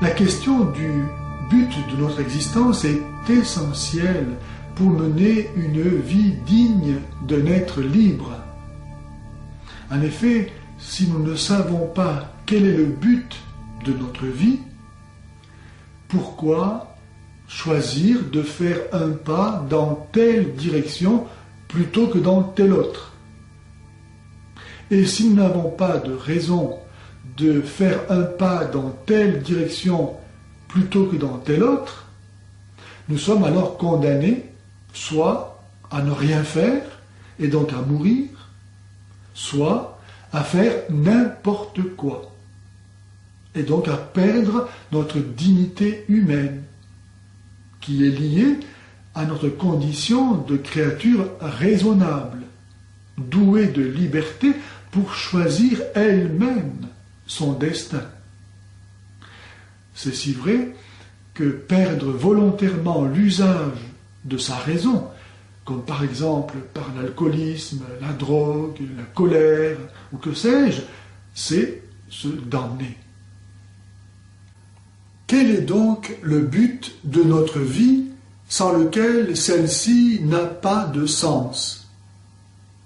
La question du but de notre existence est essentielle pour mener une vie digne d'un être libre. En effet, si nous ne savons pas quel est le but de notre vie, pourquoi choisir de faire un pas dans telle direction plutôt que dans telle autre? Et si nous n'avons pas de raison de faire un pas dans telle direction plutôt que dans telle autre, nous sommes alors condamnés soit à ne rien faire et donc à mourir, soit à faire n'importe quoi et donc à perdre notre dignité humaine qui est liée à notre condition de créature raisonnable, douée de liberté pour choisir elle-même son destin. C'est si vrai que perdre volontairement l'usage de sa raison, comme par exemple par l'alcoolisme, la drogue, la colère, ou que sais-je, c'est se damner. Quel est donc le but de notre vie sans lequel celle-ci n'a pas de sens?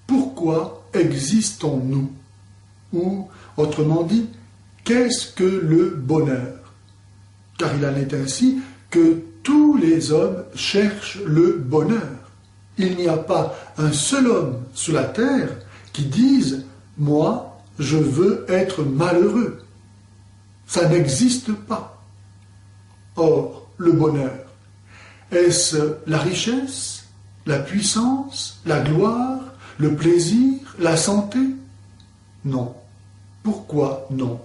Pourquoi existons-nous? Ou, autrement dit, qu'est-ce que le bonheur? Car il en est ainsi que tous les hommes cherchent le bonheur. Il n'y a pas un seul homme sur la terre qui dise « Moi, je veux être malheureux ». Ça n'existe pas. Or, le bonheur, est-ce la richesse, la puissance, la gloire, le plaisir, la santé? Non. Pourquoi non?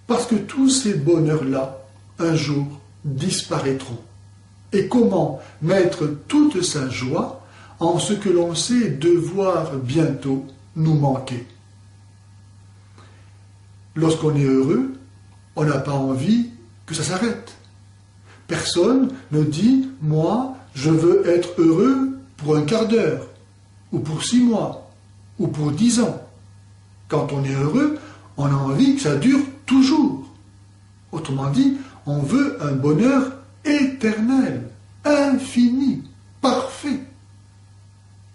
Parce que tous ces bonheurs-là, un jour, disparaîtront. Et comment mettre toute sa joie en ce que l'on sait devoir bientôt nous manquer? Lorsqu'on est heureux, on n'a pas envie que ça s'arrête. Personne ne dit « Moi, je veux être heureux pour un quart d'heure, ou pour 6 mois, ou pour 10 ans. » Quand on est heureux, on a envie que ça dure toujours. Autrement dit, on veut un bonheur éternel, infini, parfait.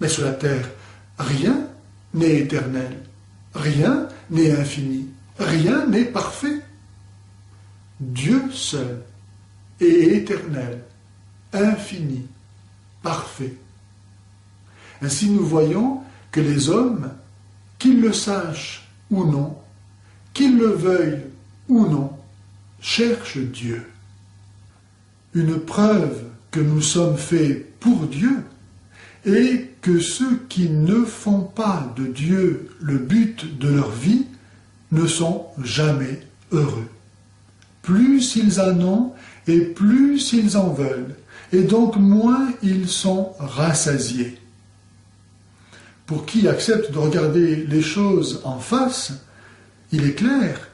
Mais sur la terre, rien n'est éternel, rien n'est infini, rien n'est parfait. Dieu seul est éternel, infini, parfait. Ainsi nous voyons que les hommes, qu'ils le sachent ou non, qu'ils le veuillent ou non, cherchent Dieu. Une preuve que nous sommes faits pour Dieu est que ceux qui ne font pas de Dieu le but de leur vie ne sont jamais heureux. Plus ils en ont et plus ils en veulent, et donc moins ils sont rassasiés. Pour qui accepte de regarder les choses en face, il est clair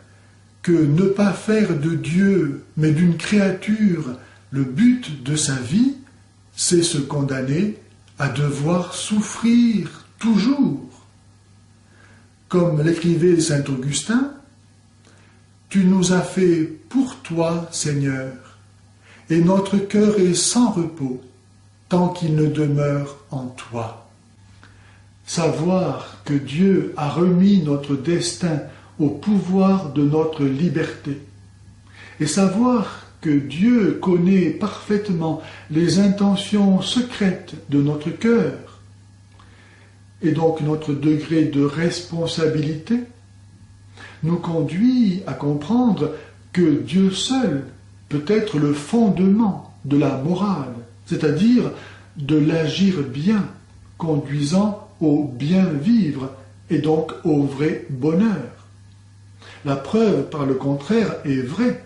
que ne pas faire de Dieu, mais d'une créature, le but de sa vie, c'est se condamner à devoir souffrir toujours. Comme l'écrivait saint Augustin, « Tu nous as fait pour toi, Seigneur, et notre cœur est sans repos, tant qu'il ne demeure en toi. » Savoir que Dieu a remis notre destin au pouvoir de notre liberté, et savoir que Dieu connaît parfaitement les intentions secrètes de notre cœur, et donc notre degré de responsabilité, nous conduit à comprendre que Dieu seul peut être le fondement de la morale, c'est-à-dire de l'agir bien, conduisant au bien vivre et donc au vrai bonheur. La preuve, par le contraire, est vraie.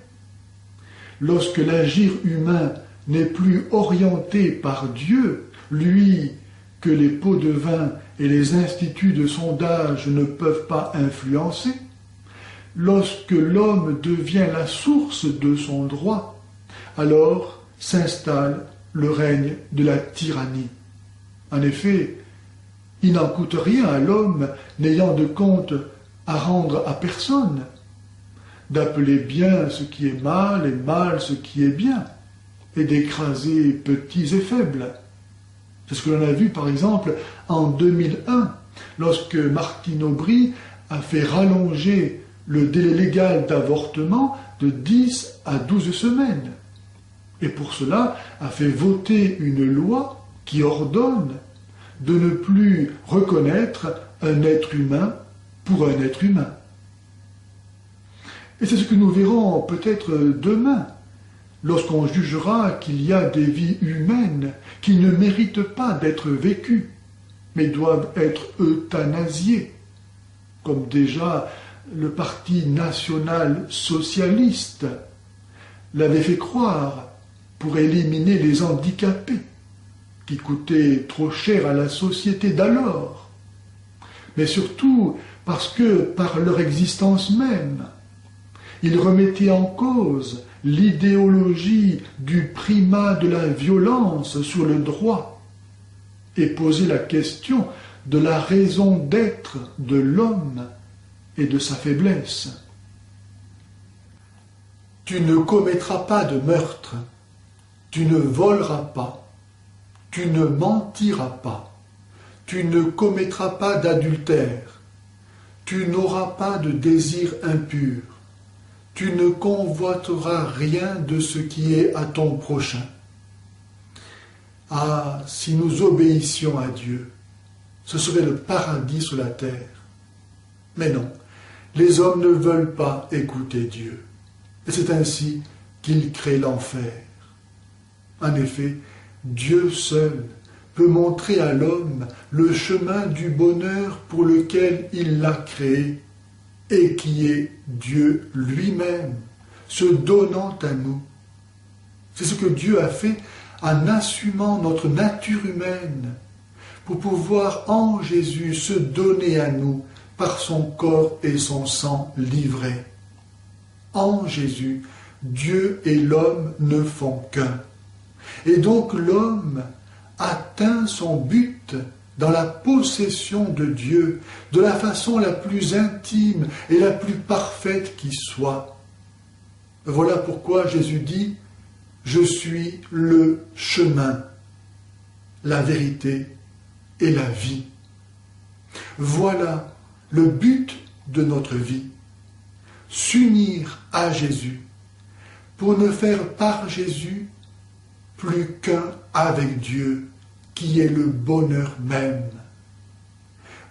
Lorsque l'agir humain n'est plus orienté par Dieu, lui que les pots de vin et les instituts de sondage ne peuvent pas influencer, lorsque l'homme devient la source de son droit, alors s'installe le règne de la tyrannie. En effet, il n'en coûte rien à l'homme n'ayant de compte à rendre à personne d'appeler bien ce qui est mal et mal ce qui est bien, et d'écraser petits et faibles. C'est ce que l'on a vu par exemple en 2001, lorsque Martine Aubry a fait rallonger le délai légal d'avortement de 10 à 12 semaines. Et pour cela a fait voter une loi qui ordonne de ne plus reconnaître un être humain pour un être humain. Et c'est ce que nous verrons peut-être demain, lorsqu'on jugera qu'il y a des vies humaines qui ne méritent pas d'être vécues, mais doivent être euthanasiées, comme déjà le Parti national socialiste l'avait fait croire pour éliminer les handicapés, qui coûtaient trop cher à la société d'alors, mais surtout parce que, par leur existence même, ils remettaient en cause l'idéologie du primat de la violence sur le droit et posaient la question de la raison d'être de l'homme et de sa faiblesse. Tu ne commettras pas de meurtre, tu ne voleras pas, tu ne mentiras pas, tu ne commettras pas d'adultère, tu n'auras pas de désir impur, tu ne convoiteras rien de ce qui est à ton prochain. Ah, si nous obéissions à Dieu, ce serait le paradis sur la terre. Mais non, les hommes ne veulent pas écouter Dieu. Et c'est ainsi qu'il crée l'enfer. En effet, Dieu seul peut montrer à l'homme le chemin du bonheur pour lequel il l'a créé, et qui est Dieu lui-même, se donnant à nous. C'est ce que Dieu a fait en assumant notre nature humaine, pour pouvoir en Jésus se donner à nous par son corps et son sang livrés. En Jésus, Dieu et l'homme ne font qu'un. Et donc l'homme atteint son but dans la possession de Dieu, de la façon la plus intime et la plus parfaite qui soit. Voilà pourquoi Jésus dit « Je suis le chemin, la vérité et la vie ». Voilà le but de notre vie, s'unir à Jésus, pour ne faire par Jésus plus qu'un avec Dieu, qui est le bonheur même.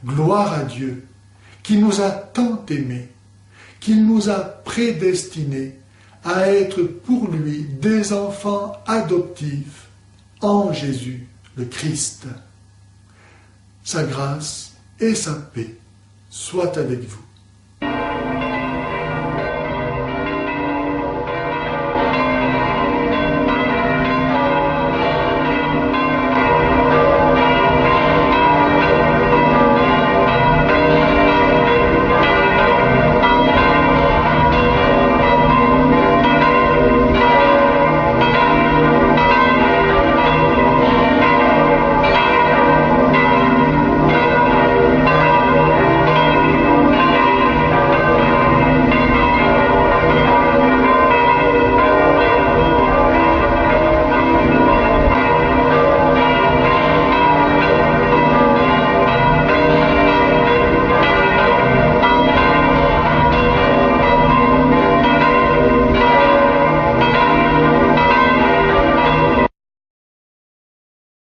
Gloire à Dieu, qui nous a tant aimés, qu'il nous a prédestinés à être pour lui des enfants adoptifs en Jésus le Christ. Sa grâce et sa paix soient avec vous.